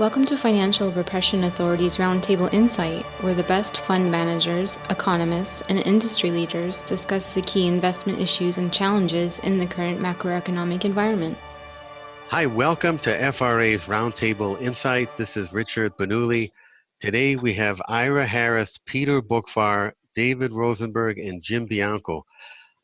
Welcome to Financial Repression Authority's Roundtable Insight, where the best fund managers, economists, and industry leaders discuss the key investment issues and challenges in the current macroeconomic environment. Hi, welcome to FRA's Roundtable Insight. This is Richard Benuli. Today we have Ira Harris, Peter Boockvar, David Rosenberg, and Jim Bianco.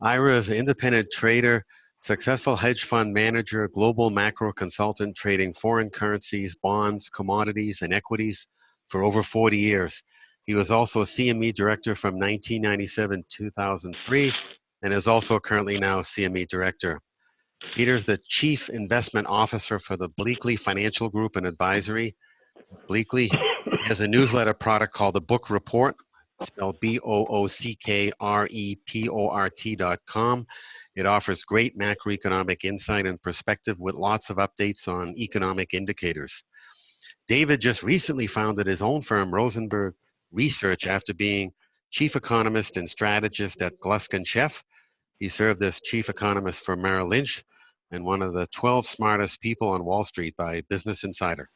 Ira is an independent trader, successful hedge fund manager, global macro consultant trading foreign currencies, bonds, commodities, and equities for over 40 years. He was also a CME director from 1997 to 2003 and is also currently now CME director. Peter's the chief investment officer for the Bleakley Financial Group and Advisory. Bleakley has a newsletter product called the Book Report, spelled BOOCKREPORT.com. It offers great macroeconomic insight and perspective with lots of updates on economic indicators. David just recently founded his own firm, Rosenberg Research, after being chief economist and strategist at Gluskin Sheff. He served as chief economist for Merrill Lynch and one of the 12 smartest people on Wall Street by Business Insider.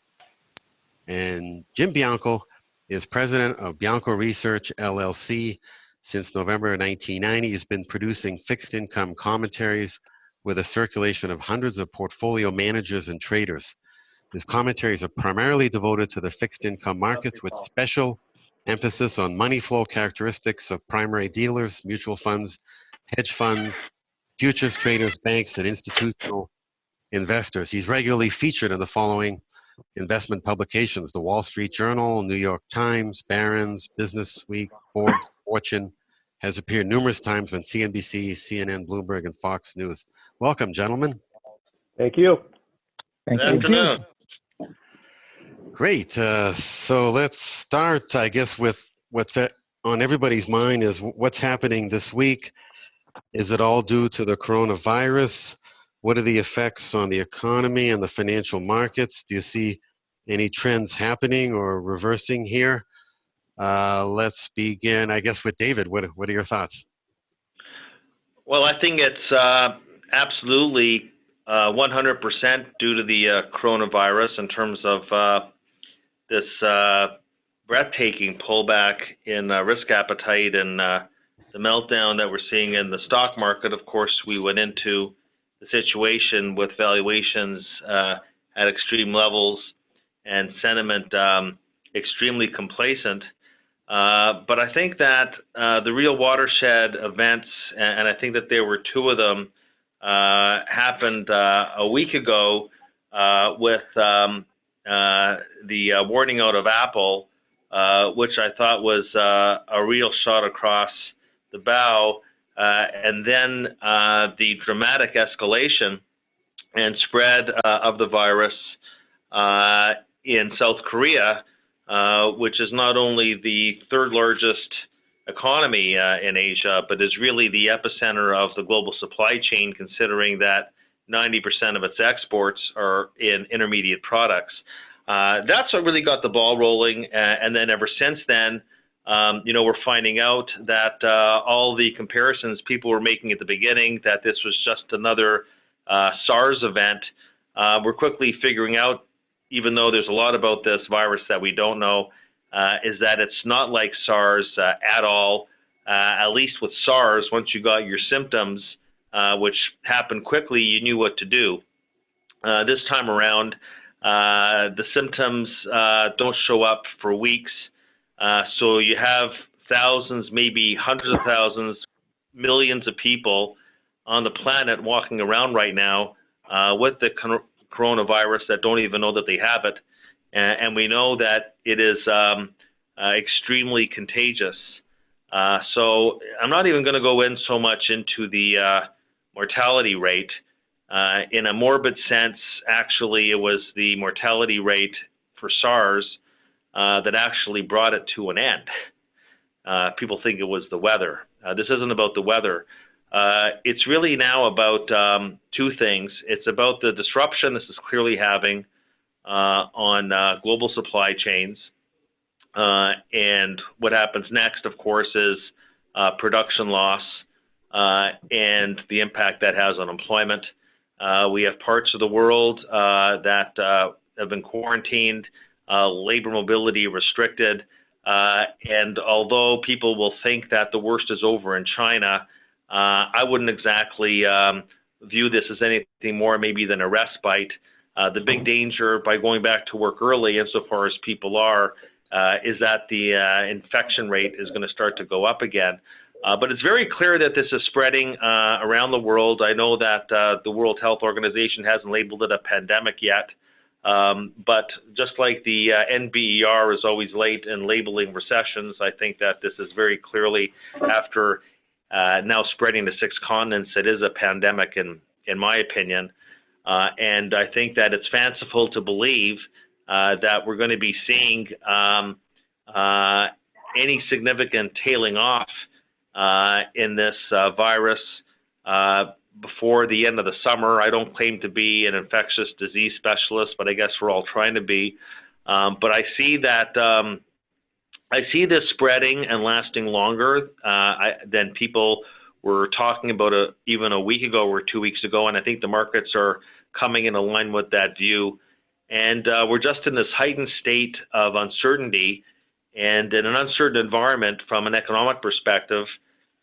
And Jim Bianco is president of Bianco Research, LLC. Since November 1990, he's been producing fixed income commentaries with a circulation of hundreds of portfolio managers and traders. His commentaries are primarily devoted to the fixed income markets with special emphasis on money flow characteristics of primary dealers, mutual funds, hedge funds, futures traders, banks, and institutional investors. He's regularly featured in the following investment publications: the Wall Street Journal, New York Times, Barron's, Business Week, Forbes, Fortune, has appeared numerous times on CNBC, CNN, Bloomberg, and Fox News. Welcome, gentlemen. Thank you. Thank Good afternoon. Great. So let's start, I guess, with what's on everybody's mind is what's happening this week. Is it all due to the coronavirus? What are the effects on the economy and the financial markets? Do you see any trends happening or reversing here? Let's begin, I guess, with David. What are your thoughts? Well, I think it's absolutely 100% due to the coronavirus in terms of this breathtaking pullback in risk appetite and the meltdown that we're seeing in the stock market. Of course, we went into the situation with valuations at extreme levels and sentiment extremely complacent. But I think that the real watershed events, and I think that there were two of them, happened a week ago with the warning out of Apple, which I thought was a real shot across the bow, and then the dramatic escalation and spread of the virus in South Korea, which is not only the third largest economy in Asia, but is really the epicenter of the global supply chain, considering that 90% of its exports are in intermediate products. That's what really got the ball rolling, and then ever since then, we're finding out that all the comparisons people were making at the beginning, that this was just another SARS event, we're quickly figuring out, even though there's a lot about this virus that we don't know, is that it's not like SARS at all. At least with SARS, once you got your symptoms, which happened quickly, you knew what to do. This time around, the symptoms don't show up for weeks. So you have thousands, maybe hundreds of thousands, millions of people on the planet walking around right now with the coronavirus that don't even know that they have it. And we know that it is extremely contagious. So I'm not even going to go in so much into the mortality rate. In a morbid sense, actually, it was the mortality rate for SARS that actually brought it to an end. People think it was the weather. This isn't about the weather. It's really now about two things. It's about the disruption this is clearly having on global supply chains. And what happens next, of course, is production loss and the impact that has on employment. We have parts of the world that have been quarantined. labor mobility restricted. And although people will think that the worst is over in China, I wouldn't exactly view this as anything more maybe than a respite. The big danger by going back to work early, insofar as people are, is that the infection rate is going to start to go up again. But it's very clear that this is spreading around the world. I know that the World Health Organization hasn't labeled it a pandemic yet. But just like the NBER is always late in labeling recessions, I think that this is very clearly, after now spreading to 6 continents, it is a pandemic in my opinion. And I think that it's fanciful to believe that we're going to be seeing any significant tailing off in this virus before the end of the summer. I don't claim to be an infectious disease specialist, but I guess we're all trying to be. But I see that I see this spreading and lasting longer than people were talking about even a week ago or 2 weeks ago, and I think the markets are coming in line with that view. And we're just in this heightened state of uncertainty, and in an uncertain environment from an economic perspective,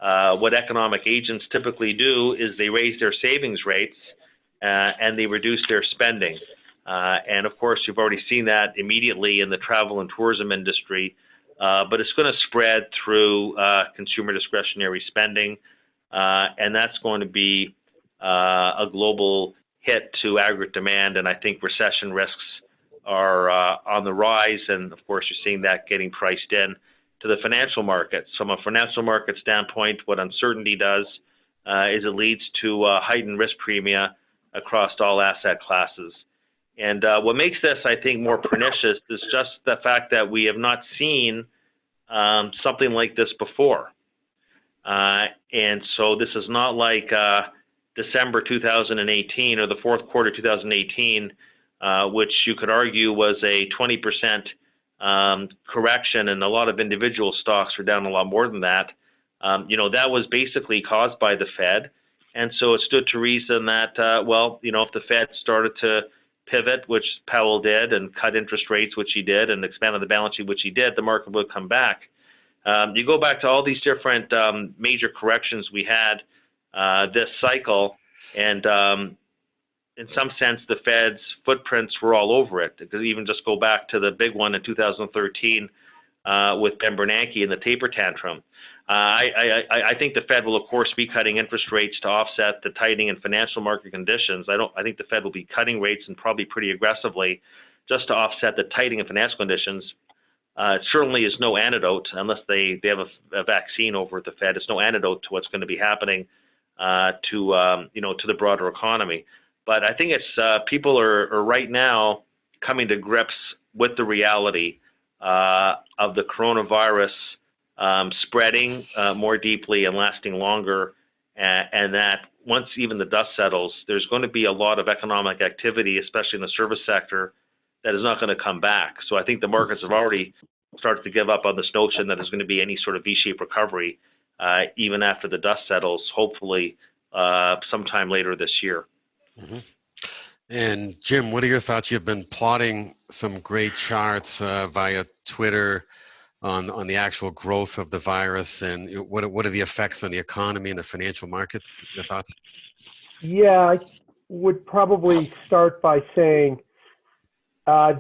what economic agents typically do is they raise their savings rates and they reduce their spending. And of course, you've already seen that immediately in the travel and tourism industry, but it's going to spread through consumer discretionary spending, and that's going to be a global hit to aggregate demand, and I think recession risks are on the rise, and of course, you're seeing that getting priced in to the financial markets. From a financial market standpoint, what uncertainty does is it leads to heightened risk premia across all asset classes. And what makes this, I think, more pernicious is just the fact that we have not seen something like this before. And so this is not like December 2018 or the fourth quarter 2018, which you could argue was a 20% correction, and a lot of individual stocks were down a lot more than that. That was basically caused by the Fed. And so it stood to reason that, if the Fed started to pivot, which Powell did, and cut interest rates, which he did, and expanded the balance sheet, which he did, the market would come back. You go back to all these different major corrections we had this cycle, and in some sense, the Fed's footprints were all over it. Because even just go back to the big one in 2013 with Ben Bernanke and the taper tantrum. I think the Fed will, of course, be cutting interest rates to offset the tightening in financial market conditions. I think the Fed will be cutting rates, and probably pretty aggressively, just to offset the tightening in financial conditions. It certainly is no antidote, unless they have a vaccine over at the Fed. It's no antidote to what's going to be happening to the broader economy. But I think it's people are right now coming to grips with the reality of the coronavirus spreading more deeply and lasting longer, and that once even the dust settles, there's going to be a lot of economic activity, especially in the service sector, that is not going to come back. So I think the markets have already started to give up on this notion that there's going to be any sort of V-shaped recovery, even after the dust settles, hopefully sometime later this year. Mm-hmm. And Jim, what are your thoughts? You've been plotting some great charts via Twitter on the actual growth of the virus, and what are the effects on the economy and the financial markets? Your thoughts? Yeah, I would probably start by saying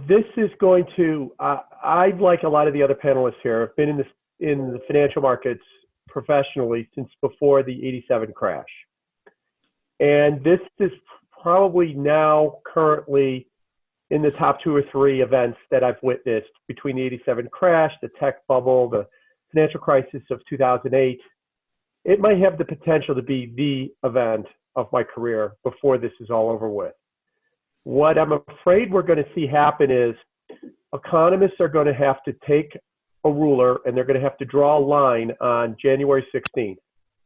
this is going to, I, like a lot of the other panelists here, have been in the financial markets professionally since before the '87 crash. And this is probably now currently in the top 2 or 3 events that I've witnessed between the '87 crash, the tech bubble, the financial crisis of 2008. It might have the potential to be the event of my career before this is all over with. What I'm afraid we're going to see happen is economists are going to have to take a ruler and they're going to have to draw a line on January 16th.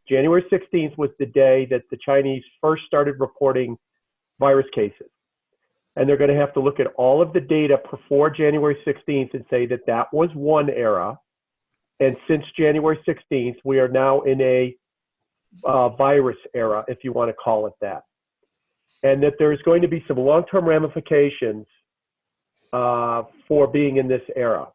January 16th was the day that the Chinese first started reporting virus cases. And they're going to have to look at all of the data before January 16th and say that that was one era. And since January 16th, we are now in a virus era, if you want to call it that. And that there's going to be some long-term ramifications for being in this era.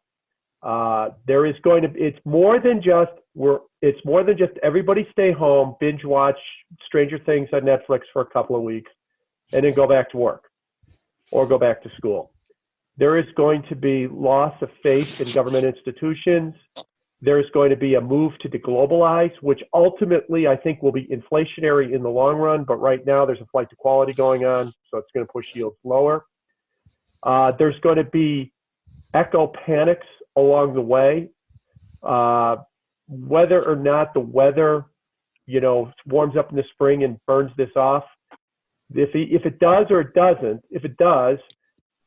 There is going to, it's more than just everybody stay home, binge watch Stranger Things on Netflix for a couple of weeks, and then go back to work or go back to school. There is going to be loss of faith in government institutions. There's going to be a move to deglobalize, which ultimately I think will be inflationary in the long run, but right now there's a flight to quality going on, so it's going to push yields lower. There's going to be echo panics along the way. Whether or not the weather, warms up in the spring and burns this off, if it does or it doesn't, if it does,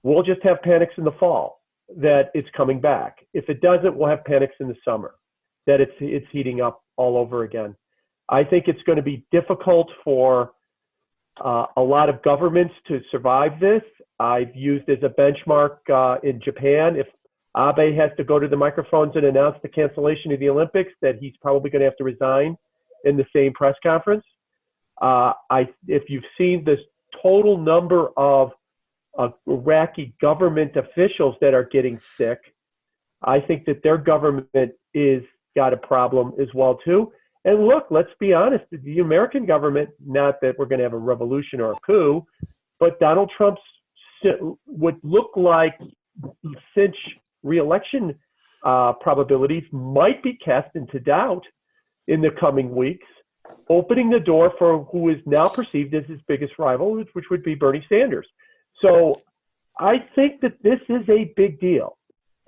we'll just have panics in the fall that it's coming back. If it doesn't, we'll have panics in the summer that it's heating up all over again. I think it's going to be difficult for a lot of governments to survive this. I've used as a benchmark in Japan, if Abe has to go to the microphones and announce the cancellation of the Olympics, that he's probably going to have to resign in the same press conference. If you've seen this total number of Iraqi government officials that are getting sick, I think that their government is got a problem as well too. And look, let's be honest, the American government, not that we're going to have a revolution or a coup, but Donald Trump's would look like cinch re-election probabilities might be cast into doubt in the coming weeks, opening the door for who is now perceived as his biggest rival, which would be Bernie Sanders. So I think that this is a big deal.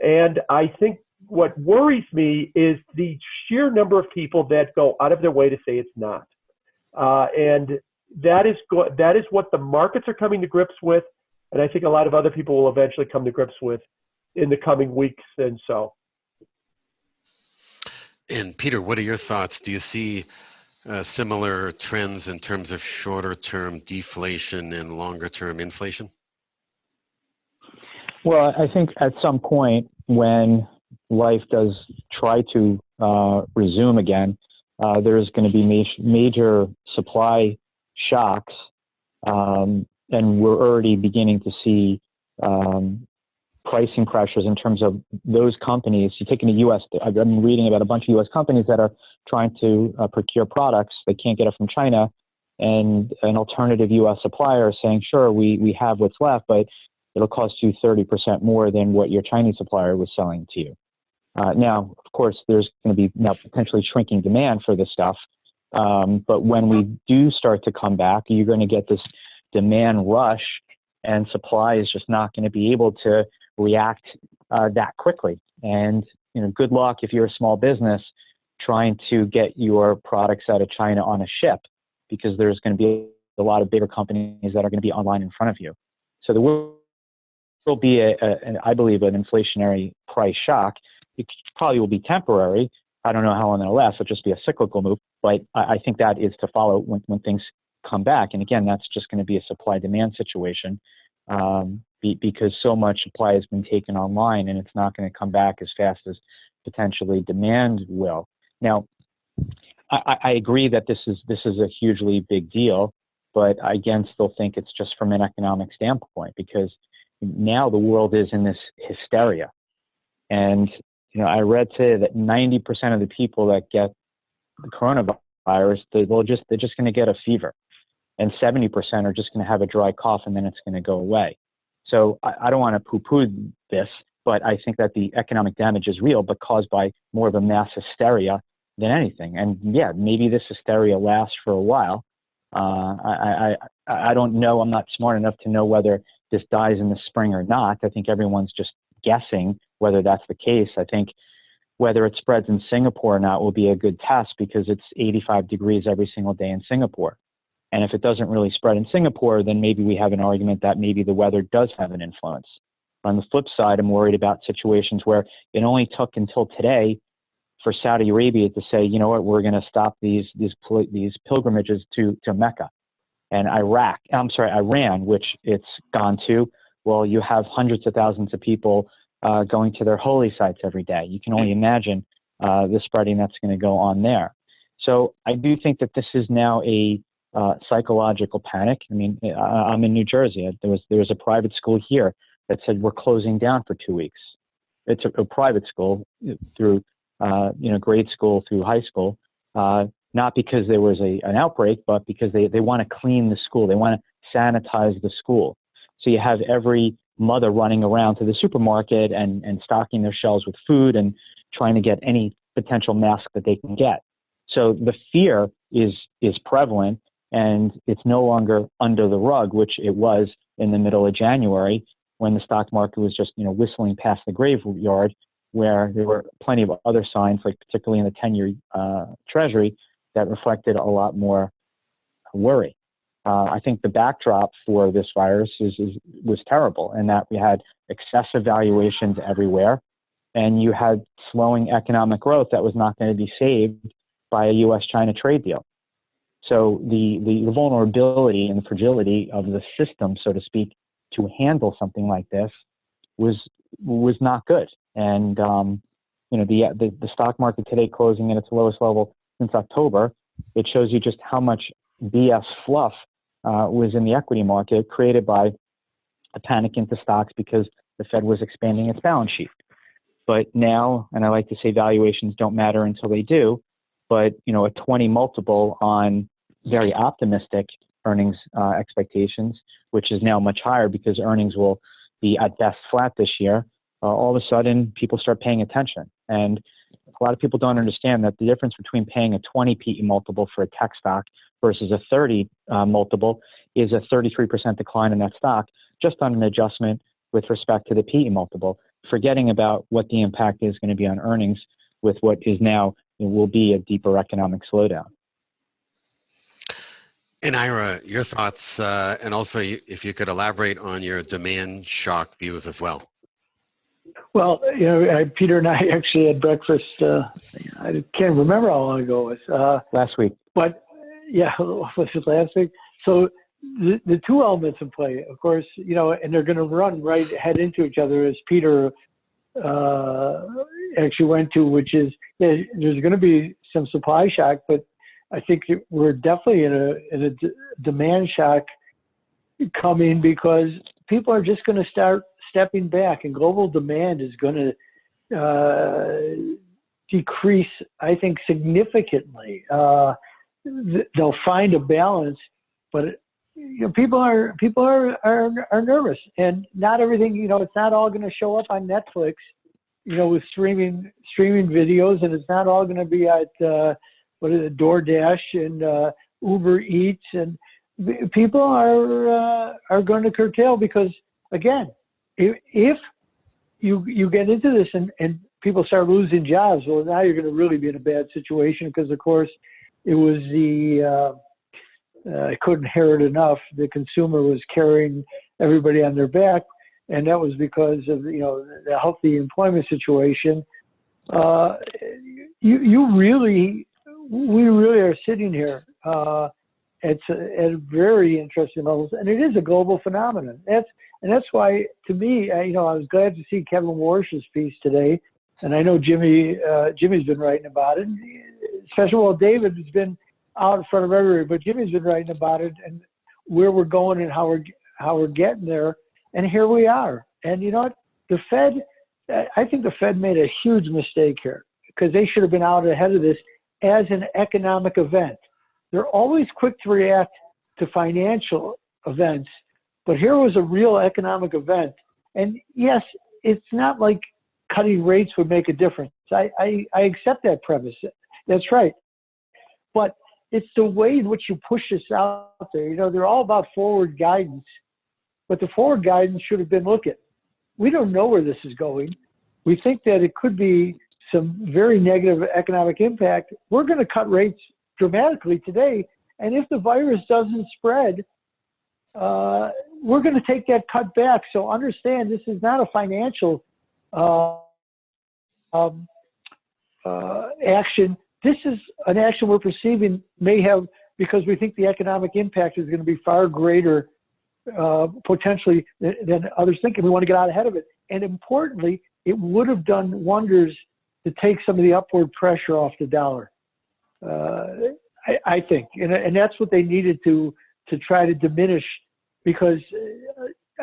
And I think what worries me is the sheer number of people that go out of their way to say it's not. And that is what the markets are coming to grips with. And I think a lot of other people will eventually come to grips with in the coming weeks and so. And Peter, what are your thoughts? Do you see similar trends in terms of shorter-term deflation and longer-term inflation? Well, I think at some point when life does try to resume again, there's going to be major supply shocks, and we're already beginning to see pricing pressures in terms of those companies. You take in the U.S., I've been reading about a bunch of U.S. companies that are trying to procure products. They can't get it from China, and an alternative U.S. supplier is saying, sure, we have what's left, but it'll cost you 30% more than what your Chinese supplier was selling to you. Now, of course, there's going to be now potentially shrinking demand for this stuff. But when we do start to come back, you're going to get this demand rush, and supply is just not going to be able to react that quickly. And good luck if you're a small business trying to get your products out of China on a ship, because there's going to be a lot of bigger companies that are going to be online in front of you. So there will be, I believe, an inflationary price shock. It probably will be temporary. I don't know how long it'll last. It'll just be a cyclical move. But I think that is to follow when things come back. And again, that's just going to be a supply-demand situation because so much supply has been taken online, and it's not going to come back as fast as potentially demand will. Now, I agree that this is a hugely big deal, but I again still think it's just from an economic standpoint, because now the world is in this hysteria. And I read today that 90% of the people that get the coronavirus, they're just going to get a fever, and 70% are just going to have a dry cough, and then it's going to go away. So I don't want to poo-poo this, but I think that the economic damage is real, but caused by more of a mass hysteria than anything. And yeah, maybe this hysteria lasts for a while. I don't know. I'm not smart enough to know whether this dies in the spring or not. I think everyone's just guessing whether that's the case. I think whether it spreads in Singapore or not will be a good test, because it's 85 degrees every single day in Singapore. And if it doesn't really spread in Singapore, then maybe we have an argument that maybe the weather does have an influence. On the flip side, I'm worried about situations where it only took until today for Saudi Arabia to say, you know what, we're going to stop these pilgrimages to Mecca. And Iran, which it's gone to, well, you have hundreds of thousands of people going to their holy sites every day. You can only imagine the spreading that's going to go on there. So I do think that this is now a psychological panic. I mean, I'm in New Jersey. There was a private school here that said we're closing down for 2 weeks. It's a private school through grade school through high school, not because there was an outbreak, but because they want to clean the school. They want to sanitize the school. So you have every mother running around to the supermarket and stocking their shelves with food and trying to get any potential mask that they can get. So the fear is prevalent, and it's no longer under the rug, which it was in the middle of January when the stock market was just whistling past the graveyard, where there were plenty of other signs, like particularly in the 10-year Treasury, that reflected a lot more worry. I think the backdrop for this virus was terrible, in that we had excessive valuations everywhere, and you had slowing economic growth that was not going to be saved by a U.S.-China trade deal. So the vulnerability and the fragility of the system, so to speak, to handle something like this was not good. And the stock market today closing at its lowest level since October, it shows you just how much BS fluff was in the equity market, created by a panic into stocks because the Fed was expanding its balance sheet. But now, and I like to say valuations don't matter until they do, but a 20 multiple on very optimistic earnings expectations, which is now much higher because earnings will be at best flat this year, all of a sudden people start paying attention. And a lot of people don't understand that the difference between paying a 20 PE multiple for a tech stock versus a 30 multiple is a 33% decline in that stock, just on an adjustment with respect to the PE multiple, forgetting about what the impact is going to be on earnings with what is now will be a deeper economic slowdown. And Ira, your thoughts, and also if you could elaborate on your demand shock views as well. Well, Peter and I actually had breakfast. I can't remember how long ago it was. Last week. But yeah, was it last week? So the two elements in play, of course, and they're going to head into each other, as Peter actually went to, which is there's going to be some supply shock, but I think we're definitely in a demand shock coming, because people are just going to start stepping back, and global demand is going to decrease, I think, significantly. They'll find a balance, but people are nervous, and not everything. It's not all going to show up on Netflix, with streaming videos, and it's not all going to be at DoorDash and Uber Eats, and people are going to curtail, because again, if you get into this and people start losing jobs, well, now you're going to really be in a bad situation, because of course it was I couldn't hear it enough. The consumer was carrying everybody on their back, and that was because of the healthy employment situation. We really are sitting here at very interesting levels, and it is a global phenomenon. That's why, to me, I was glad to see Kevin Warsh's piece today, and I know Jimmy's been writing about it. Especially, David has been out in front of everybody, but Jimmy's been writing about it and where we're going and how we're getting there, and here we are. And you know what? The Fed, I think the Fed made a huge mistake here, because they should have been out ahead of this as an economic event. They're always quick to react to financial events, but here was a real economic event. And yes, it's not like cutting rates would make a difference. I accept that premise. That's right. But it's the way in which you push this out there. They're all about forward guidance, but the forward guidance should have been, look, we don't know where this is going. We think that it could be some very negative economic impact. We're going to cut rates dramatically today, and if the virus doesn't spread, we're going to take that cut back. So understand, this is not a financial action. This is an action we're perceiving may have, because we think the economic impact is going to be far greater potentially than others think, and we want to get out ahead of it. And importantly, it would have done wonders to take some of the upward pressure off the dollar, I think. And that's what they needed to try to diminish, because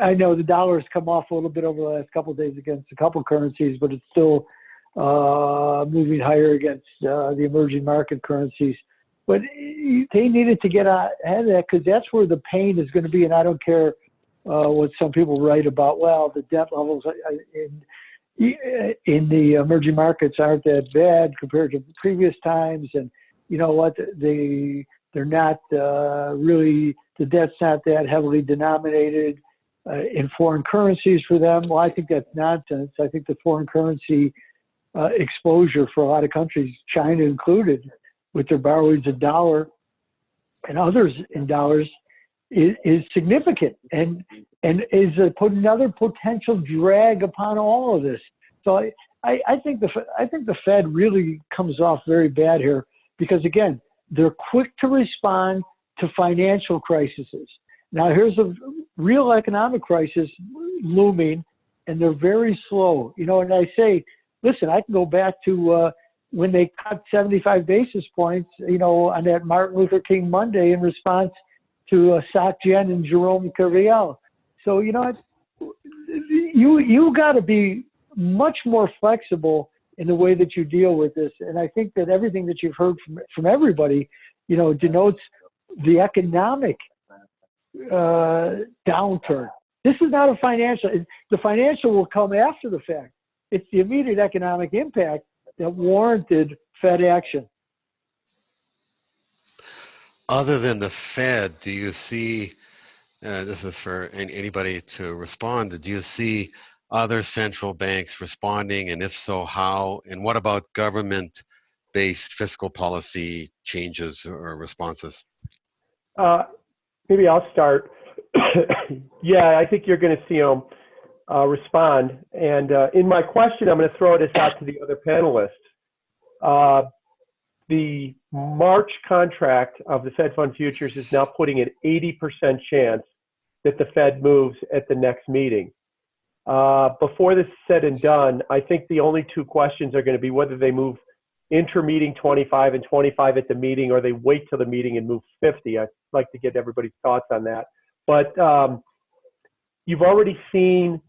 I know the dollar has come off a little bit over the last couple of days against a couple of currencies, but it's still moving higher against the emerging market currencies. But they needed to get ahead of that because that's where the pain is going to be. And I don't care what some people write about. Well, the debt levels in the emerging markets aren't that bad compared to previous times, and you know what? They're not really, the debt's not that heavily denominated in foreign currencies for them. Well, I think that's nonsense. I think the foreign currency exposure for a lot of countries, China included, with their borrowings in dollar and others in dollars, is significant and is another potential drag upon all of this. So I think the Fed really comes off very bad here because, again, they're quick to respond to financial crises. Now here's a real economic crisis looming, and they're very slow. You know, and I say, listen, I can go back to when they cut 75 basis points, you know, on that Martin Luther King Monday in response to Soc Gen and Jerome Carriel. So, you know, you got to be much more flexible in the way that you deal with this. And I think that everything that you've heard from everybody, you know, denotes the economic downturn. This is not a financial. The financial will come after the fact. It's the immediate economic impact that warranted Fed action. Other than the Fed, do you see, this is for anybody to respond, do you see other central banks responding, and if so, how? And what about government-based fiscal policy changes or responses? Maybe I'll start. Yeah, I think you're going to see them respond. And in my question, I'm going to throw this out to the other panelists. The March contract of the Fed Fund futures is now putting an 80% chance that the Fed moves at the next meeting. Before this is said and done, I think the only two questions are going to be whether they move inter-meeting 25 and 25 at the meeting, or they wait till the meeting and move 50. I'd like to get everybody's thoughts on that. But you've already seen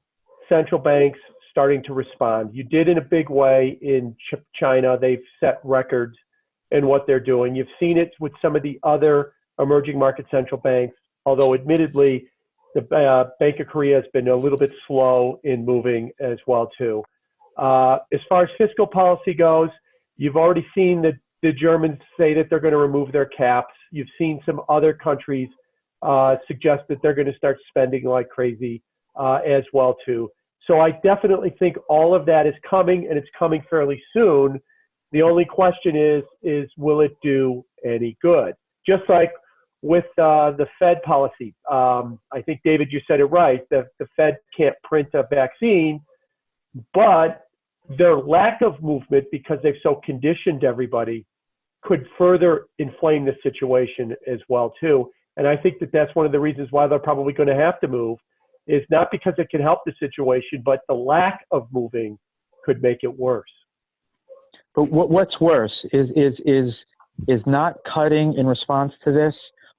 central banks starting to respond. You did in a big way in China. They've set records in what they're doing. You've seen it with some of the other emerging market central banks, although admittedly, the Bank of Korea has been a little bit slow in moving as well too. As far as fiscal policy goes, you've already seen that the Germans say that they're going to remove their caps. You've seen some other countries suggest that they're going to start spending like crazy as well too. So I definitely think all of that is coming, and it's coming fairly soon. The only question is will it do any good? Just like with the Fed policy. I think, David, you said it right. The Fed can't print a vaccine, but their lack of movement, because they've so conditioned everybody, could further inflame the situation as well too. And I think that that's one of the reasons why they're probably going to have to move, is not because it can help the situation, but the lack of moving could make it worse. But what's worse is not cutting in response to this,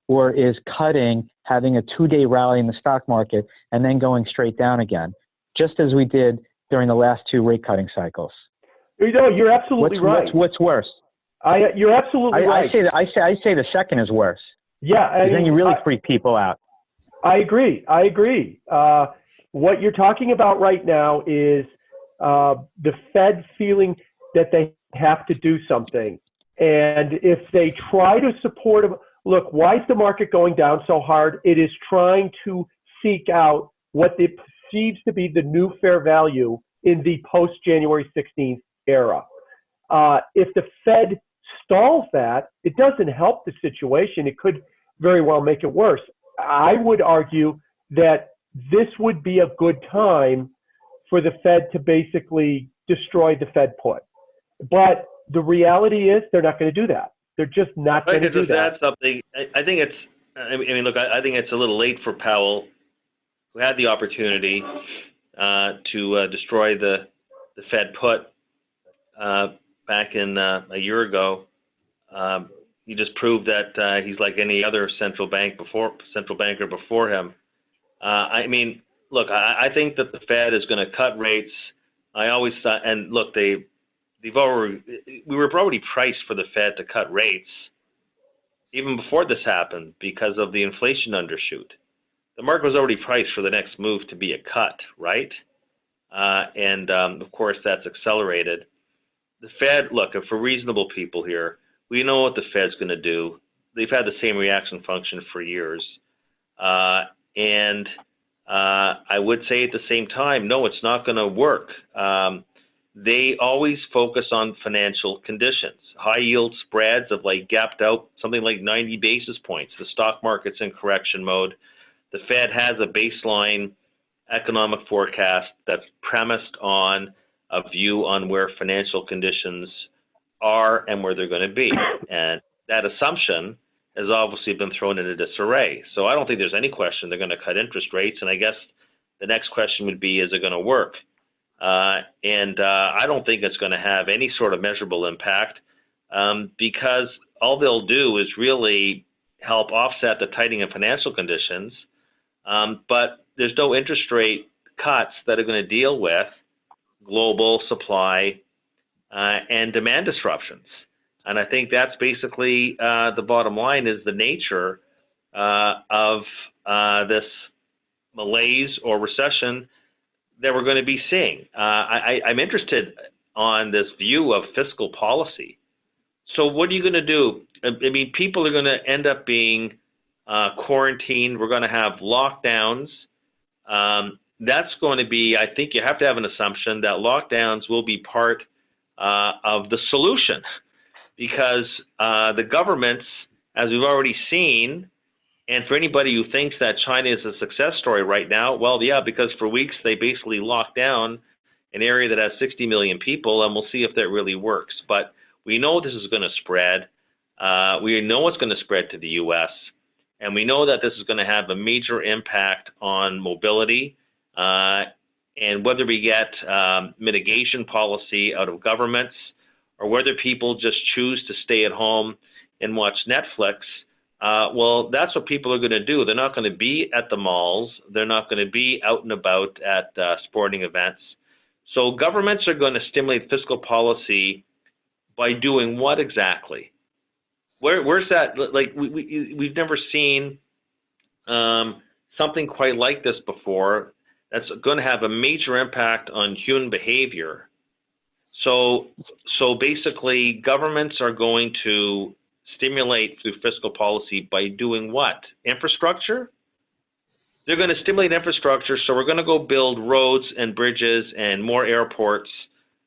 or is cutting, having a 2-day rally in the stock market and then going straight down again, just as we did during the last 2 rate cutting cycles. You know, you're absolutely right. What's worse? You're absolutely right. I say the second is worse. Yeah, and then you really freak people out. I agree. What you're talking about right now is the Fed feeling that they have to do something. And if they try to support them, look, why is the market going down so hard? It is trying to seek out what it perceives to be the new fair value in the post-January 16th era. If the Fed stalls that, it doesn't help the situation. It could very well make it worse. I would argue that this would be a good time for the Fed to basically destroy the Fed put. But the reality is they're not going to do that. They're just not going to do that. I think something. I think it's. I mean, look. I think it's a little late for Powell, who had the opportunity to destroy the Fed put back in a year ago. He just proved that he's like any other central banker before him. I mean, look, I think that the Fed is going to cut rates. I always thought, and look, we were already priced for the Fed to cut rates even before this happened because of the inflation undershoot. The market was already priced for the next move to be a cut, right? Of course, that's accelerated. The Fed, look, if we're reasonable people here, we know what the Fed's going to do. They've had the same reaction function for years. I would say at the same time, no, it's not going to work. They always focus on financial conditions. High yield spreads have gapped out something like 90 basis points. The stock market's in correction mode. The Fed has a baseline economic forecast that's premised on a view on where financial conditions are and where they're going to be. And that assumption has obviously been thrown into disarray. So I don't think there's any question they're going to cut interest rates. And I guess the next question would be, is it going to work? I don't think it's going to have any sort of measurable impact because all they'll do is really help offset the tightening of financial conditions. But there's no interest rate cuts that are going to deal with global supply and demand disruptions. And I think that's basically the bottom line, is the nature of this malaise or recession that we're going to be seeing. I'm interested on this view of fiscal policy. So what are you going to do? I mean, people are going to end up being quarantined. We're going to have lockdowns. That's going to be, I think you have to have an assumption that lockdowns will be part of the solution, because the governments, as we've already seen, and for anybody who thinks that China is a success story right now, well, yeah, because for weeks they basically locked down an area that has 60 million people, and we'll see if that really works. But we know this is going to spread. We know it's going to spread to the U.S., and we know that this is going to have a major impact on mobility. And whether we get mitigation policy out of governments or whether people just choose to stay at home and watch Netflix, well, that's what people are going to do. They're not going to be at the malls. They're not going to be out and about at sporting events. So governments are going to stimulate fiscal policy by doing what exactly? Where's that? Like we've never seen something quite like this before. That's going to have a major impact on human behavior. So basically, governments are going to stimulate through fiscal policy by doing what? Infrastructure? They're going to stimulate infrastructure, so we're going to go build roads and bridges and more airports,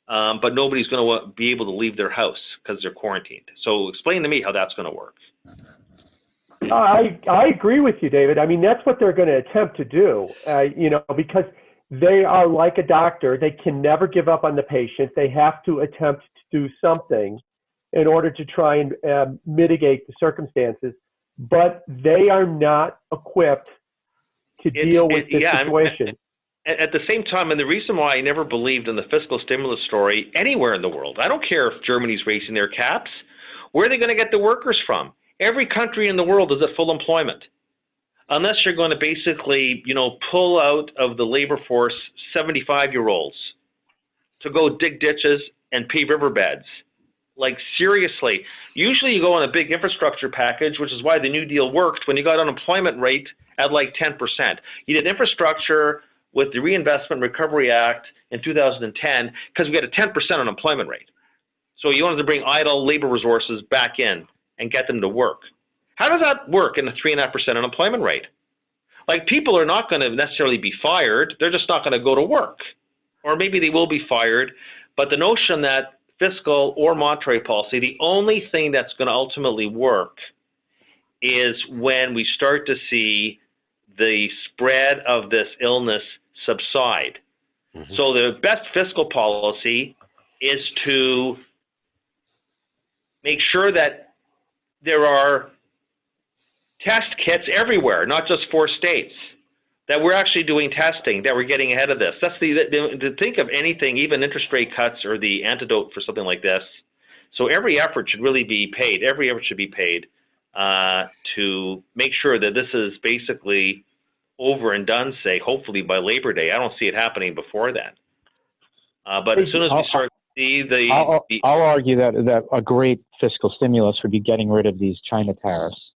but nobody's going to be able to leave their house because they're quarantined. So explain to me how that's going to work. I agree with you, David. I mean, that's what they're going to attempt to do, because they are like a doctor. They can never give up on the patient. They have to attempt to do something in order to try and mitigate the circumstances, but they are not equipped to deal with this situation. At the same time, and the reason why I never believed in the fiscal stimulus story anywhere in the world, I don't care if Germany's raising their caps, where are they going to get the workers from? Every country in the world is at full employment. Unless you're going to basically, pull out of the labor force 75-year-olds to go dig ditches and pave riverbeds. Like, seriously. Usually you go on a big infrastructure package, which is why the New Deal worked when you got unemployment rate at like 10%. You did infrastructure with the Reinvestment Recovery Act in 2010 because we had a 10% unemployment rate. So you wanted to bring idle labor resources back in and get them to work. How does that work in a 3.5% unemployment rate? Like, people are not going to necessarily be fired. They're just not going to go to work. Or maybe they will be fired. But the notion that fiscal or monetary policy, the only thing that's going to ultimately work is when we start to see the spread of this illness subside. Mm-hmm. So the best fiscal policy is to make sure that there are test kits everywhere, not just 4 states, that we're actually doing testing, that we're getting ahead of this. That's to think of anything, even interest rate cuts or the antidote for something like this. So every effort should really be paid. Every effort should be paid to make sure that this is basically over and done, say, hopefully by Labor Day. I don't see it happening before then. But as soon as we start to see I'll argue that a great fiscal stimulus would be getting rid of these China tariffs.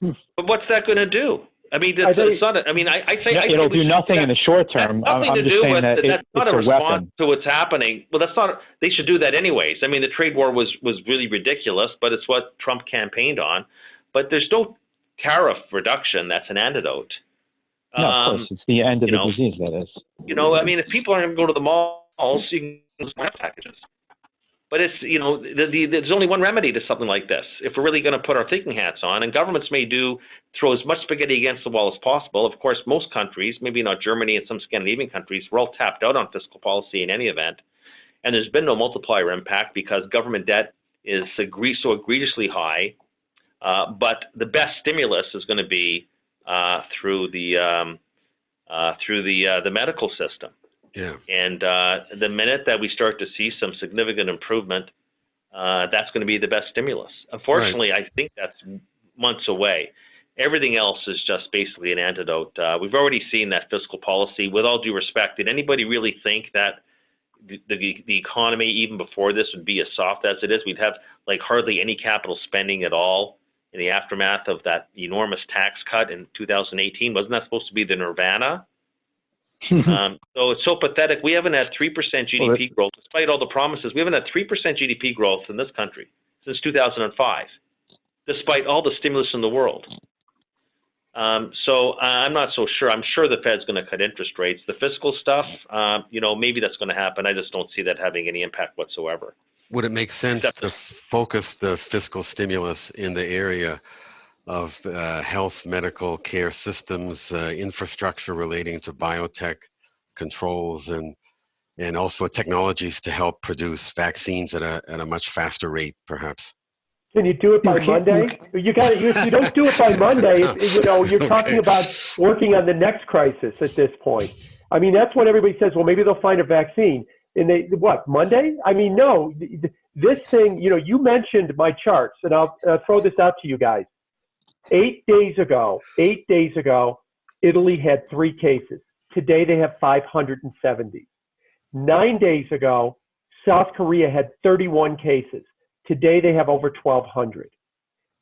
But what's that going to do? I mean, it's not. I say it'll do nothing in the short term. Nothing to do with that's not a response to what's happening. Well, that's not. They should do that anyways. I mean, the trade war was really ridiculous, but it's what Trump campaigned on. But there's no tariff reduction that's an antidote. No, of course, it's the end of the disease. That is. I mean, if people aren't going to go to the malls, you can use my packages. But it's, there's only one remedy to something like this. If we're really going to put our thinking hats on, and governments may throw as much spaghetti against the wall as possible. Of course, most countries, maybe not Germany and some Scandinavian countries, we're all tapped out on fiscal policy in any event. And there's been no multiplier impact because government debt is so egregiously high. But the best stimulus is going to be through the medical system. Yeah. And the minute that we start to see some significant improvement, that's going to be the best stimulus. Unfortunately, right. I think that's months away. Everything else is just basically an antidote. We've already seen that fiscal policy. With all due respect, did anybody really think that the economy, even before this, would be as soft as it is? We'd have like hardly any capital spending at all in the aftermath of that enormous tax cut in 2018. Wasn't that supposed to be the nirvana? So it's so pathetic. We haven't had 3% GDP growth, despite all the promises. We haven't had 3% GDP growth in this country since 2005, despite all the stimulus in the world. So I'm not so sure. I'm sure the Fed's going to cut interest rates. The fiscal stuff, maybe that's going to happen. I just don't see that having any impact whatsoever. Would it make sense to focus the fiscal stimulus in the area of health, medical care systems, infrastructure relating to biotech controls, and also technologies to help produce vaccines at a much faster rate, perhaps? Can you do it by Monday? You don't do it by Monday. You're talking about working on the next crisis at this point. I mean, that's when everybody says, well, maybe they'll find a vaccine. And Monday? I mean, no. This thing, you mentioned my charts, and I'll throw this out to you guys. 8 days ago, Italy had 3 cases. Today they have 570. 9 days ago, South Korea had 31 cases. Today they have over 1,200.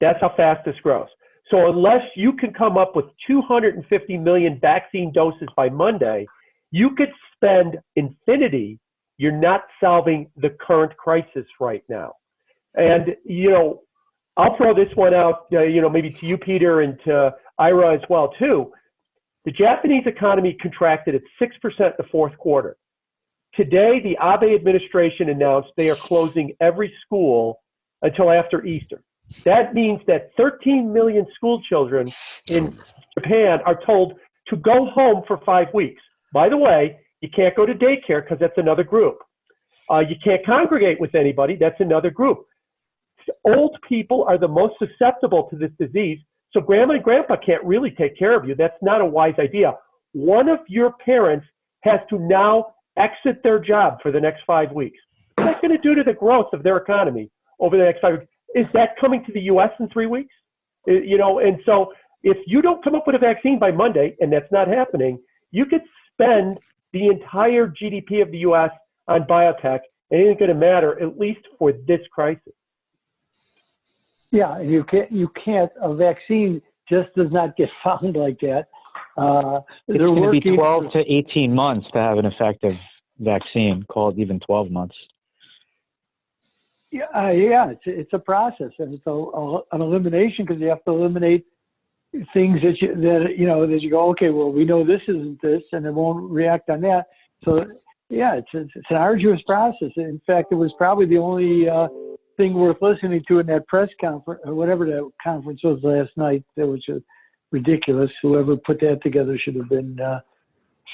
That's how fast this grows. So unless you can come up with 250 million vaccine doses by Monday, you could spend infinity. You're not solving the current crisis right now. And, I'll throw this one out, maybe to you, Peter, and to Ira as well, too. The Japanese economy contracted at 6% in the fourth quarter. Today, the Abe administration announced they are closing every school until after Easter. That means that 13 million school children in Japan are told to go home for 5 weeks. By the way, you can't go to daycare because that's another group. You can't congregate with anybody. That's another group. Old people are the most susceptible to this disease, so grandma and grandpa can't really take care of you. That's not a wise idea. One of your parents has to now exit their job for the next 5 weeks. What's that going to do to the growth of their economy over the next 5 weeks? Is that coming to the U.S. in 3 weeks? And so if you don't come up with a vaccine by Monday, and that's not happening, you could spend the entire GDP of the U.S. on biotech, and it ain't going to matter, at least for this crisis. Yeah, you can't. A vaccine just does not get found like that. It's going to be 12 to 18 months to have an effective vaccine, called even 12 months. Yeah, it's a process, and it's an elimination, because you have to eliminate things that you go, okay, well, we know this isn't this, and it won't react on that. So yeah, it's an arduous process. In fact, it was probably the only thing worth listening to in that press conference, or whatever that conference was last night. That was just ridiculous. Whoever put that together should have been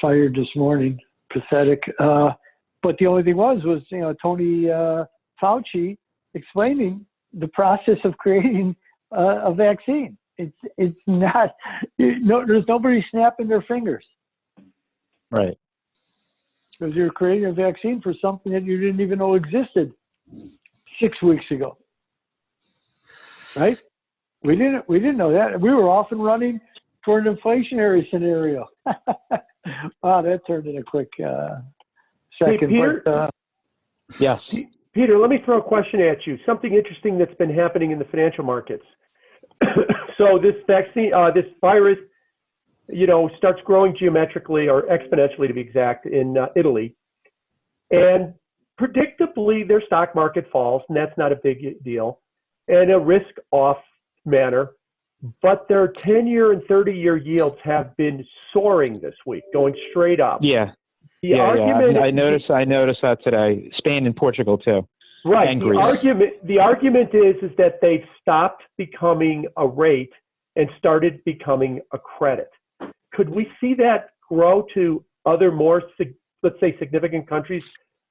fired this morning. Pathetic. But the only thing was Tony Fauci explaining the process of creating a vaccine. It's not. There's nobody snapping their fingers. Right. Because you're creating a vaccine for something that you didn't even know existed 6 weeks ago, right? We didn't know that. We were off and running for an inflationary scenario. Wow, that turned in a quick second. Peter? But, Yes. Peter, let me throw a question at you. Something interesting that's been happening in the financial markets. So this vaccine, this virus, starts growing geometrically or exponentially to be exact in Italy. And predictably, their stock market falls, and that's not a big deal, in a risk-off manner. But their 10-year and 30-year yields have been soaring this week, going straight up. Yeah. The argument I noticed that today. Spain and Portugal too. Right. And The Greece. argument is that they've stopped becoming a rate and started becoming a credit. Could we see that grow to other more, let's say, significant countries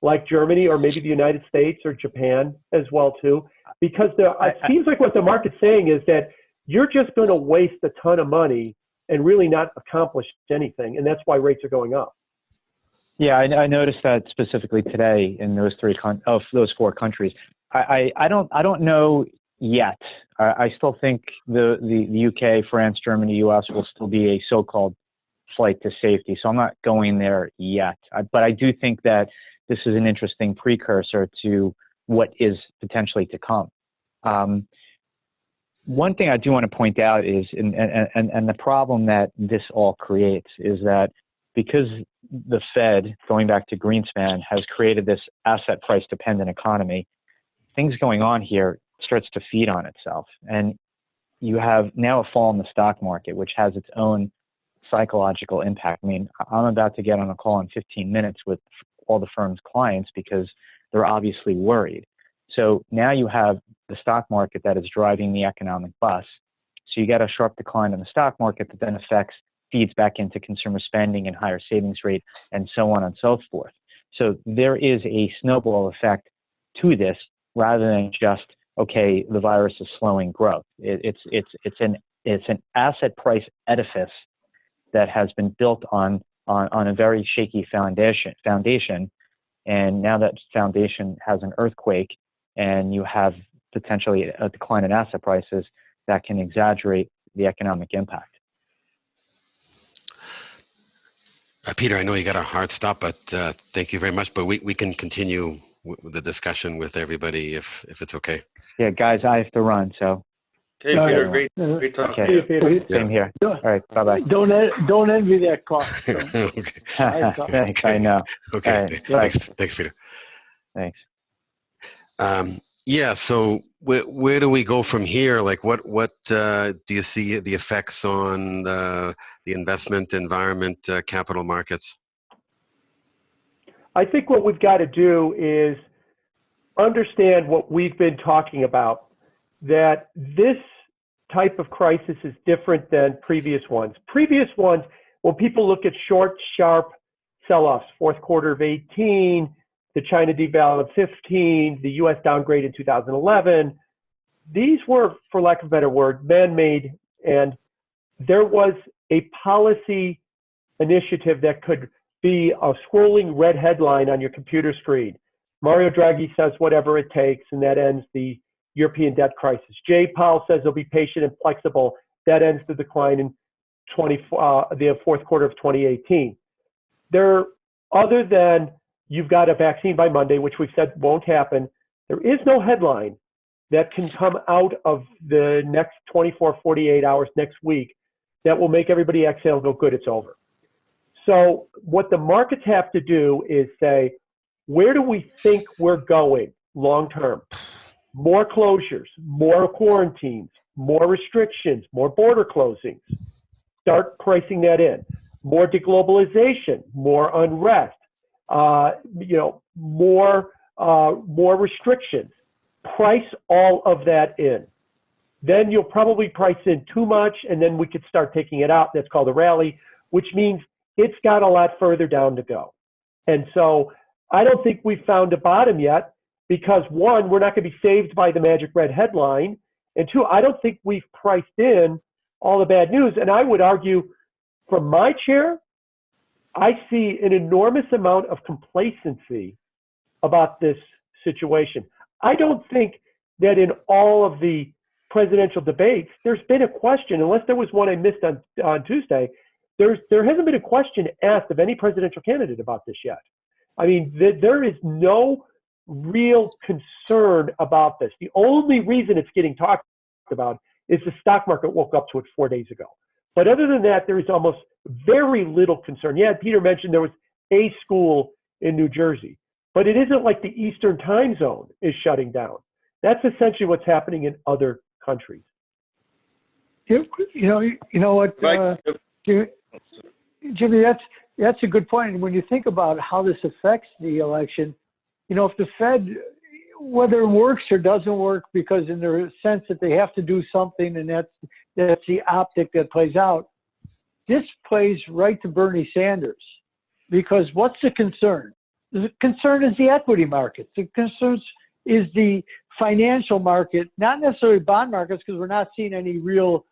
like Germany or maybe the United States or Japan as well too? Because it seems like what the market's saying is that you're just going to waste a ton of money and really not accomplish anything, and that's why rates are going up. Yeah, I noticed that specifically today in those those four countries. I don't know yet. I still think the UK, France, Germany, US will still be a so-called flight to safety. So I'm not going there yet. But I do think that this is an interesting precursor to what is potentially to come. One thing I do want to point out is, and the problem that this all creates is that because the Fed, going back to Greenspan, has created this asset price dependent economy, things going on here starts to feed on itself. And you have now a fall in the stock market, which has its own psychological impact. I mean, I'm about to get on a call in 15 minutes with all the firm's clients because they're obviously worried. So now you have the stock market that is driving the economic bus. So you get a sharp decline in the stock market that then feeds back into consumer spending and higher savings rate and so on and so forth. So there is a snowball effect to this rather than just, okay, the virus is slowing growth. It's an asset price edifice that has been built on a very shaky foundation. And now that foundation has an earthquake and you have potentially a decline in asset prices that can exaggerate the economic impact. Peter, I know you got a hard stop, but thank you very much. But we can continue the discussion with everybody if it's okay. Yeah, guys, I have to run. So. Okay, Peter, great talking to you. Peter. Same here. All right, bye-bye. Don't envy that car. So. Okay. Thanks, I know. Okay, Right, thanks, Peter. Thanks. Yeah, so where do we go from here? Like, what do you see the effects on the investment environment, capital markets? I think what we've got to do is understand what we've been talking about, that this type of crisis is different than previous ones. Previous ones, when people look at short, sharp sell-offs, fourth quarter of 18, the China deval of 15, the US downgrade in 2011, these were, for lack of a better word, man-made, and there was a policy initiative that could be a scrolling red headline on your computer screen. Mario Draghi says whatever it takes, and that ends the European debt crisis. Jay Powell says they'll be patient and flexible. That ends the decline in the fourth quarter of 2018. Other than you've got a vaccine by Monday, which we've said won't happen, there is no headline that can come out of the next 24, 48 hours next week that will make everybody exhale and go, good, it's over. So what the markets have to do is say, where do we think we're going long term? More closures, more quarantines, more restrictions, more border closings. Start pricing that in. More deglobalization, more unrest, more restrictions. Price all of that in. Then you'll probably price in too much, and then we could start taking it out. That's called a rally, which means it's got a lot further down to go. And so I don't think we've found a bottom yet because, one, we're not going to be saved by the magic red headline, and two, I don't think we've priced in all the bad news. And I would argue from my chair, I see an enormous amount of complacency about this situation. I don't think that in all of the presidential debates, there's been a question, unless there was one I missed on Tuesday, there hasn't been a question asked of any presidential candidate about this yet. I mean, there is no real concern about this. The only reason it's getting talked about is the stock market woke up to it 4 days ago. But other than that, there is almost very little concern. Yeah, Peter mentioned there was a school in New Jersey, but it isn't like the Eastern time zone is shutting down. That's essentially what's happening in other countries. You know what, Jimmy, that's a good point. And when you think about how this affects the election, you know, if the Fed, whether it works or doesn't work, because in the sense that they have to do something, and that's the optic that plays out, this plays right to Bernie Sanders. Because what's the concern? The concern is the equity markets. The concern is the financial market, not necessarily bond markets, because we're not seeing any real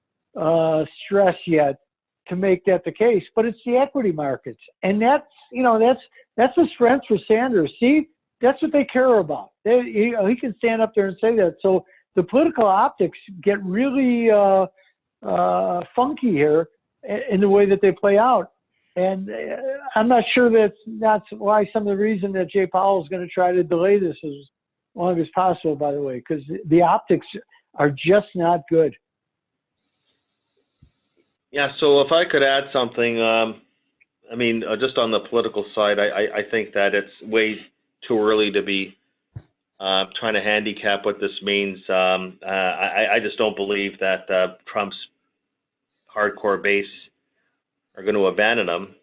stress yet to make that the case, but it's the equity markets. And that's a strength for Sanders. See, that's what they care about. He can stand up there and say that. So the political optics get really funky here in the way that they play out. And I'm not sure that's why some of the reason that Jay Powell is going to try to delay this as long as possible, by the way, because the optics are just not good. Yeah, so if I could add something, I mean, just on the political side, I think that it's way too early to be trying to handicap what this means. I just don't believe that Trump's hardcore base are going to abandon him.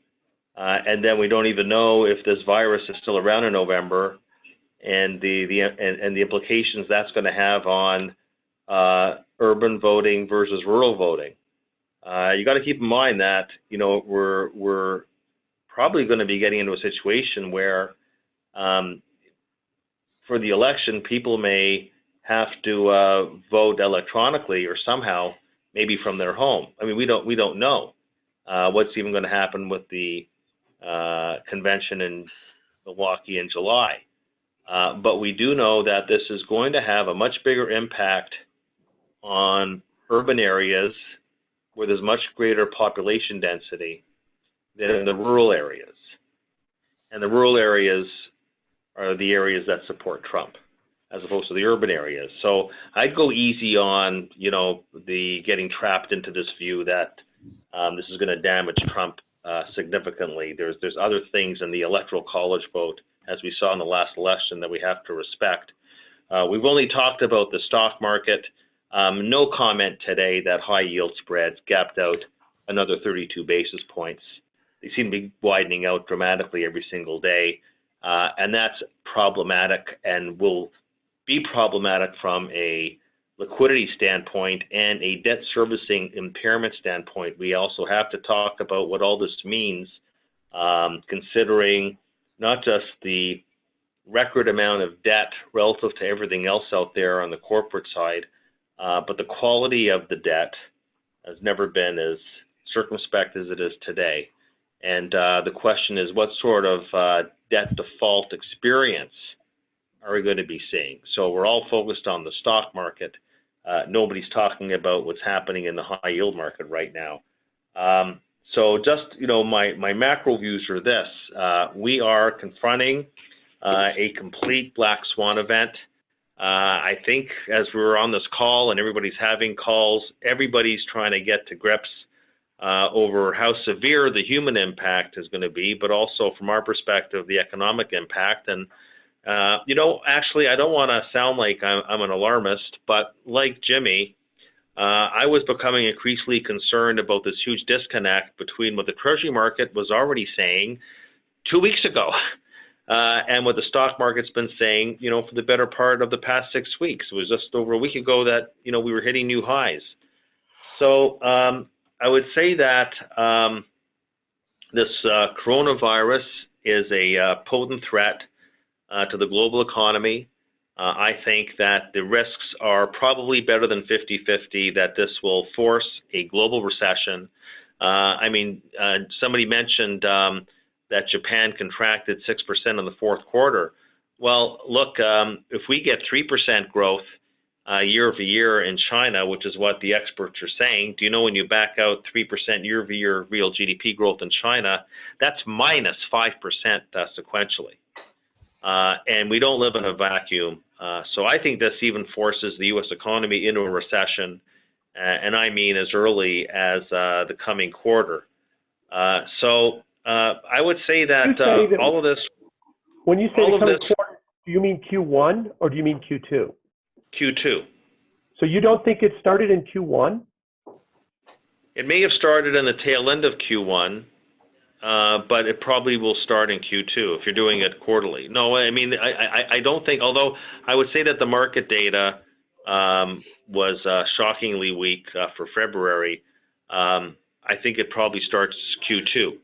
And then we don't even know if this virus is still around in November, and the implications that's going to have on urban voting versus rural voting. You got to keep in mind that, you know, we're probably going to be getting into a situation where for the election, people may have to vote electronically or somehow, maybe from their home. I mean, we don't know what's even going to happen with the convention in Milwaukee in July. But we do know that this is going to have a much bigger impact on urban areas where there's much greater population density than in the rural areas. And the rural areas are the areas that support Trump, as opposed to the urban areas. So I'd go easy on, you know, the getting trapped into this view that this is going to damage Trump significantly. There's other things in the electoral college vote, as we saw in the last election, that we have to respect. We've only talked about the stock market. No comment today that high yield spreads gapped out another 32 basis points. They seem to be widening out dramatically every single day. And that's problematic and will be problematic from a liquidity standpoint and a debt servicing impairment standpoint. We also have to talk about what all this means, considering not just the record amount of debt relative to everything else out there on the corporate side, but the quality of the debt has never been as circumspect as it is today. And the question is, what sort of debt default experience are we going to be seeing? So we're all focused on the stock market. Nobody's talking about what's happening in the high yield market right now. So just, you know, my macro views are this. We are confronting a complete black swan event. I think as we were on this call and everybody's having calls, everybody's trying to get to grips over how severe the human impact is going to be, but also from our perspective, the economic impact. And, you know, actually, I don't want to sound like I'm an alarmist, but like Jimmy, I was becoming increasingly concerned about this huge disconnect between what the Treasury market was already saying 2 weeks ago and what the stock market's been saying, you know, for the better part of the past 6 weeks. It was just over a week ago that, you know, we were hitting new highs. So I would say that this coronavirus is a potent threat to the global economy. I think that the risks are probably better than 50-50 that this will force a global recession. I mean, somebody mentioned that Japan contracted 6% in the fourth quarter. Well, look, if we get 3% growth year over year in China, which is what the experts are saying. Do you know when you back out 3% year over year real GDP growth in China, that's minus 5% sequentially. And we don't live in a vacuum. So I think this even forces the U.S. economy into a recession, and I mean as early as the coming quarter. So I would say that, all of this. When you say the coming quarter, do you mean Q1 or do you mean Q2? Q2. So you don't think it started in Q1? It may have started in the tail end of Q1, but it probably will start in Q2 if you're doing it quarterly. No, I mean, I don't think, although I would say that the market data was shockingly weak for February, I think it probably starts Q2.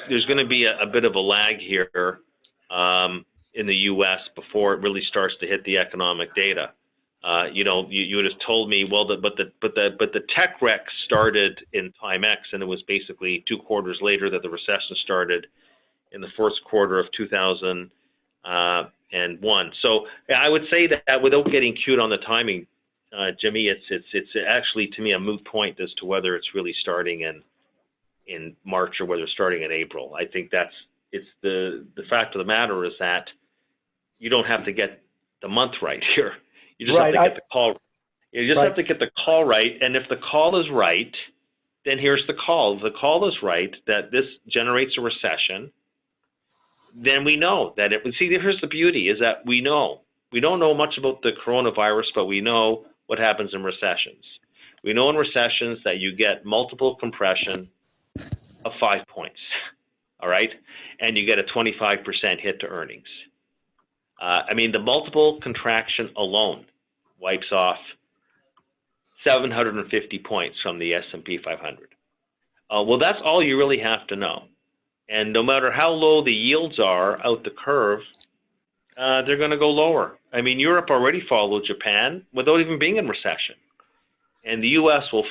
There's going to be a bit of a lag here in the U.S. before it really starts to hit the economic data. You would have told me, well, but the tech wreck started in time X, and it was basically 2 quarters later that the recession started in the first quarter of 2001. So I would say that without getting cute on the timing, Jimmy, it's actually to me a moot point as to whether it's really starting in March or whether it's starting in April. I think it's the fact of the matter is that you don't have to get the month right here. You just have to get the call. You just have to get the call right, and if the call is right, then here's the call. If the call is right that this generates a recession, then we know that it. See, here's the beauty: is that we know. We don't know much about the coronavirus, but we know what happens in recessions. We know in recessions that you get multiple compression of 5 points, all right, and you get a 25% hit to earnings. I mean, the multiple contraction alone wipes off 750 points from the S&P 500. Well, that's all you really have to know. And no matter how low the yields are out the curve, they're going to go lower. I mean, Europe already followed Japan without even being in recession. And the U.S. will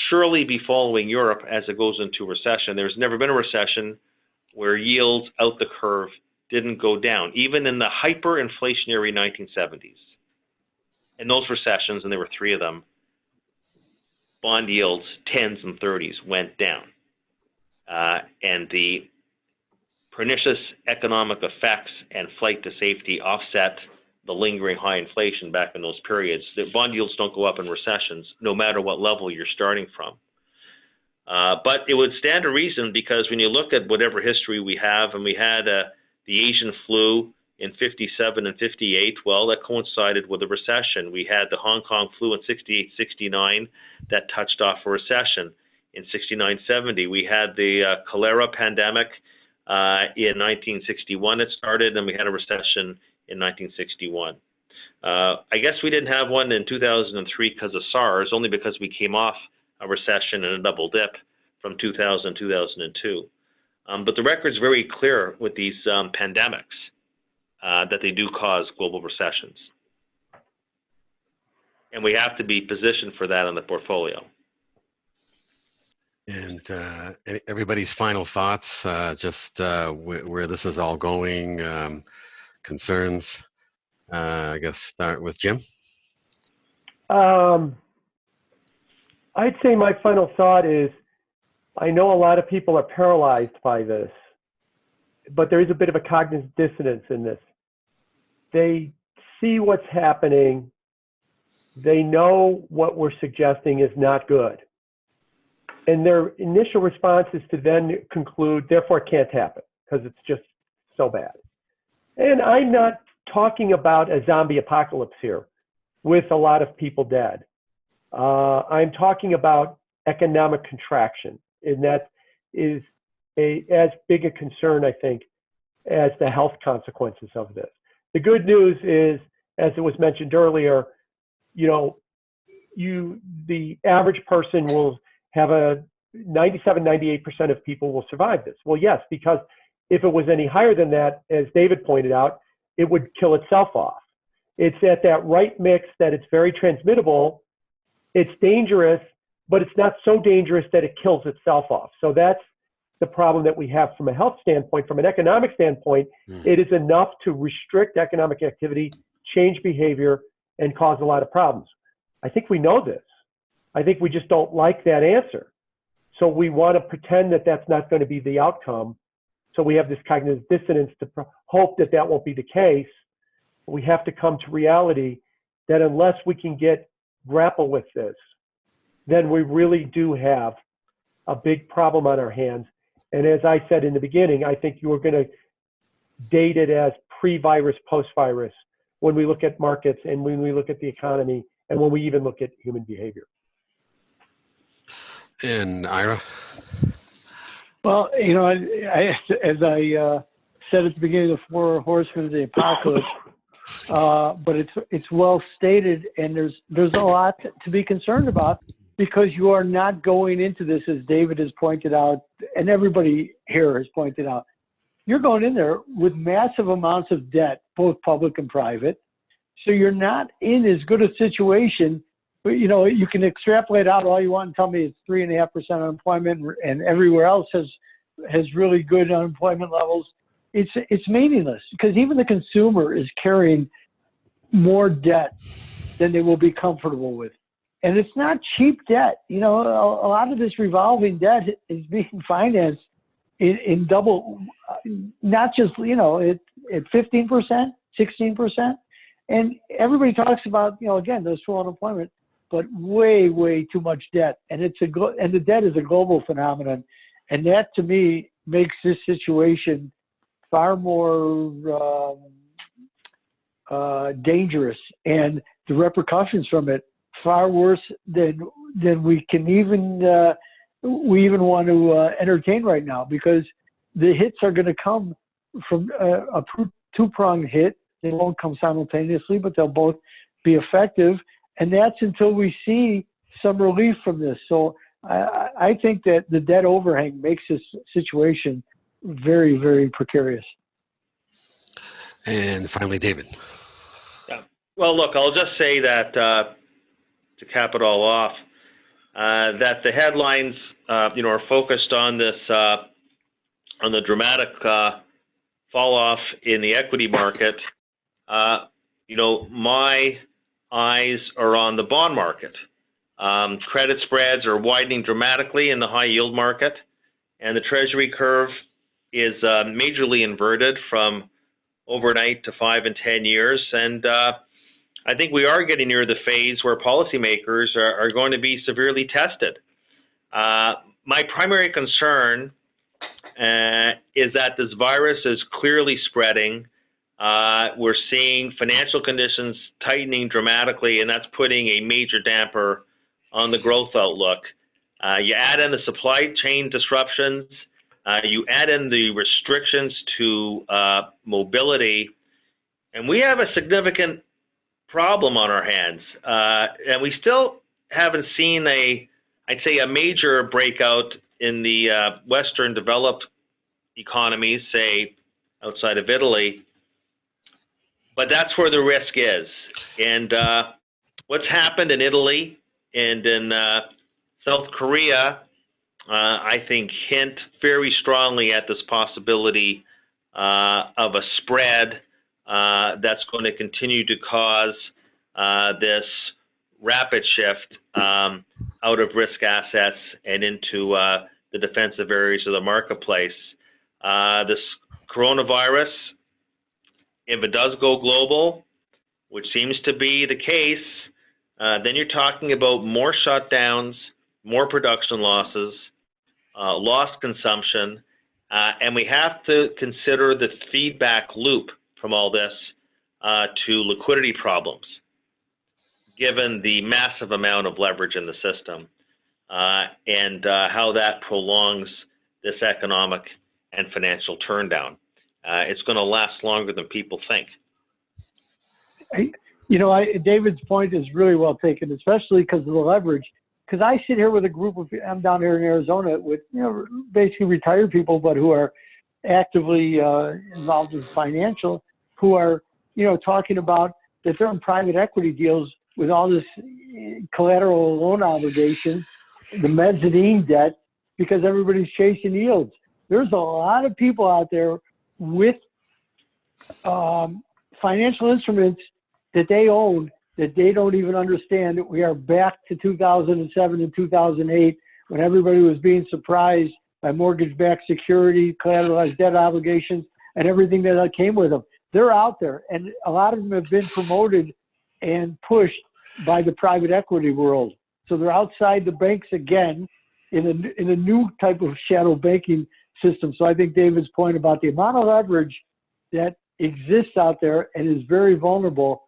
surely be following Europe as it goes into recession. There's never been a recession where yields out the curve didn't go down, even in the hyperinflationary 1970s. In those recessions, and there were 3 of them, bond yields, 10s and 30s, went down. And the pernicious economic effects and flight to safety offset the lingering high inflation back in those periods. The bond yields don't go up in recessions, no matter what level you're starting from. But it would stand to reason, because when you look at whatever history we have, and we had the Asian flu in 57 and 58, well, that coincided with a recession. We had the Hong Kong flu in 68, 69, that touched off a recession. In 69, 70, we had the cholera pandemic in 1961. It started, and we had a recession in 1961. I guess we didn't have one in 2003 because of SARS, only because we came off a recession and a double dip from 2000, 2002. But the record's very clear with these pandemics that they do cause global recessions. And we have to be positioned for that in the portfolio. And everybody's final thoughts, just where this is all going, concerns. I guess start with Jim. I'd say my final thought is, I know a lot of people are paralyzed by this, but there is a bit of a cognitive dissonance in this. They see what's happening. They know what we're suggesting is not good. And their initial response is to then conclude, therefore it can't happen because it's just so bad. And I'm not talking about a zombie apocalypse here with a lot of people dead. I'm talking about economic contraction, and that is as big a concern, I think, as the health consequences of this. The good news is, as it was mentioned earlier, the average person will have 97, 98% of people will survive this. Well, yes, because if it was any higher than that, as David pointed out, it would kill itself off. It's at that right mix that it's very transmittable. It's dangerous, but it's not so dangerous that it kills itself off. So that's the problem that we have from a health standpoint. From an economic standpoint, it is enough to restrict economic activity, change behavior, and cause a lot of problems. I think we know this. I think we just don't like that answer. So we want to pretend that that's not going to be the outcome. So we have this cognitive dissonance to hope that that won't be the case. We have to come to reality that unless we can grapple with this, then we really do have a big problem on our hands. And as I said in the beginning, I think you are going to date it as pre-virus, post-virus, when we look at markets and when we look at the economy and when we even look at human behavior. And Ira? Well, you know, as I said at the beginning of the Four Horsemen of the Apocalypse, but it's well stated, and there's a lot to be concerned about, because you are not going into this, as David has pointed out, and everybody here has pointed out. You're going in there with massive amounts of debt, both public and private. So you're not in as good a situation. But, you know, you can extrapolate out all you want and tell me it's 3.5% unemployment, and everywhere else has really good unemployment levels. It's meaningless, because even the consumer is carrying more debt than they will be comfortable with. And it's not cheap debt. You know, a lot of this revolving debt is being financed in double, not just, you know, at 15%, 16%. And everybody talks about, you know, again, those full unemployment, but way, way too much debt. And and the debt is a global phenomenon. And that, to me, makes this situation far more dangerous, and the repercussions from it far worse than we can even want to entertain right now, because the hits are going to come from a two-pronged hit. They won't come simultaneously, but they'll both be effective, and that's until we see some relief from this. So I think that the debt overhang makes this situation very, very precarious. And finally, David. Yeah. Well, look, I'll just say that to cap it all off, that the headlines, you know, are focused on this, on the dramatic fall off in the equity market. You know, my eyes are on the bond market. Credit spreads are widening dramatically in the high yield market, and the Treasury curve is majorly inverted from overnight to 5 and 10 years. And I think we are getting near the phase where policymakers are going to be severely tested. My primary concern is that this virus is clearly spreading. We're seeing financial conditions tightening dramatically, and that's putting a major damper on the growth outlook. You add in the supply chain disruptions, you add in the restrictions to mobility, and we have a significant problem on our hands. And we still haven't seen I'd say a major breakout in the Western developed economies, say outside of Italy. But that's where the risk is. And what's happened in Italy and in South Korea, I think, hint very strongly at this possibility of a spread that's going to continue to cause this rapid shift out of risk assets and into the defensive areas of the marketplace. This coronavirus, if it does go global, which seems to be the case, then you're talking about more shutdowns, more production losses, lost consumption, and we have to consider the feedback loop from all this to liquidity problems, given the massive amount of leverage in the system, and how that prolongs this economic and financial turndown. It's going to last longer than people think. You know, David's point is really well taken, especially because of the leverage. Because I sit here with a group of, I'm down here in Arizona with, you know, basically retired people, but who are actively involved in financial, who are, you know, talking about that they're in private equity deals with all this collateral loan obligation, the mezzanine debt, because everybody's chasing yields. there's a lot of people out there with financial instruments that they own that they don't even understand. We are back to 2007 and 2008 when everybody was being surprised by mortgage-backed security, collateralized debt obligations, and everything that came with them. They're out there, and a lot of them have been promoted and pushed by the private equity world. So they're outside the banks again in a new type of shadow banking system. So I think David's point about the amount of leverage that exists out there and is very vulnerable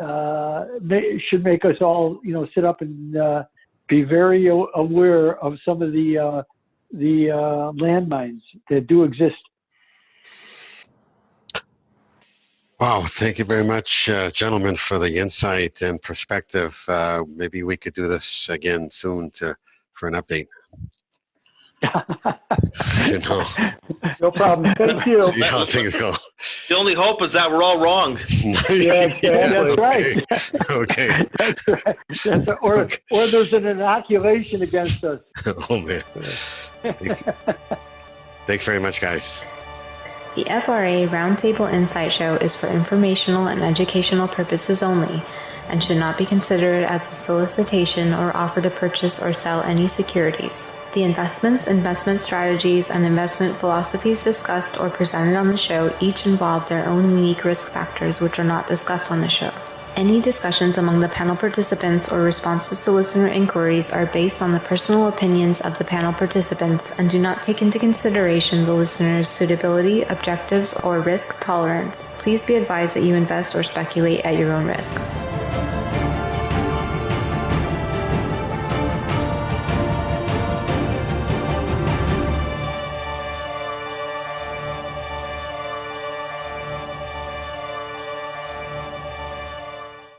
should make us all, sit up and be very aware of some of the landmines that do exist. Wow, thank you very much, gentlemen, for the insight and perspective. Maybe we could do this again soon for an update. No problem. Thank you. See how things go. The only hope is that we're all wrong. Yeah, That's right. Okay. That's right. Or there's an inoculation against us. Oh, man. Thanks very much, guys. The FRA Roundtable Insight Show is for informational and educational purposes only and should not be considered as a solicitation or offer to purchase or sell any securities. The investments, investment strategies, and investment philosophies discussed or presented on the show each involve their own unique risk factors which are not discussed on the show. Any discussions among the panel participants or responses to listener inquiries are based on the personal opinions of the panel participants and do not take into consideration the listener's suitability, objectives, or risk tolerance. Please be advised that you invest or speculate at your own risk.